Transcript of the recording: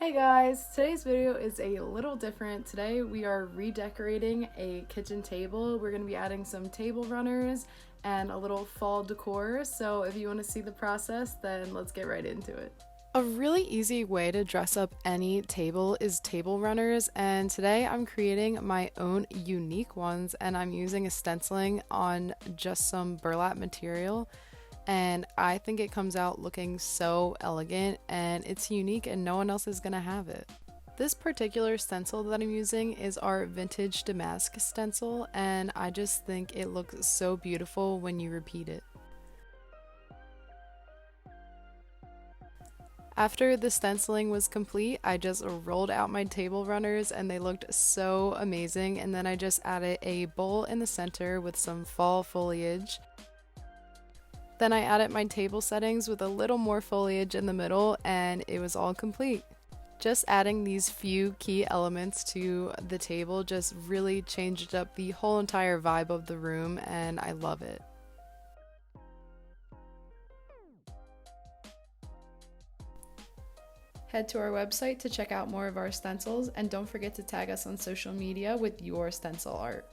Hey guys, today's video is a little different. Today we are redecorating a kitchen table. We're going to be adding some table runners and a little fall decor. So if you want to see the process, then let's get right into it. A really easy way to dress up any table is table runners, and today I'm creating my own unique ones, and I'm using a stenciling on just some burlap material. And I think it comes out looking so elegant and it's unique and no one else is gonna have it. This particular stencil that I'm using is our Vintage Damask Stencil, and I just think it looks so beautiful when you repeat it. After the stenciling was complete, I just rolled out my table runners and they looked so amazing, and then I just added a bowl in the center with some fall foliage. Then I added my table settings with a little more foliage in the middle and it was all complete. Just adding these few key elements to the table just really changed up the whole entire vibe of the room, and I love it. Head to our website to check out more of our stencils, and don't forget to tag us on social media with your stencil art.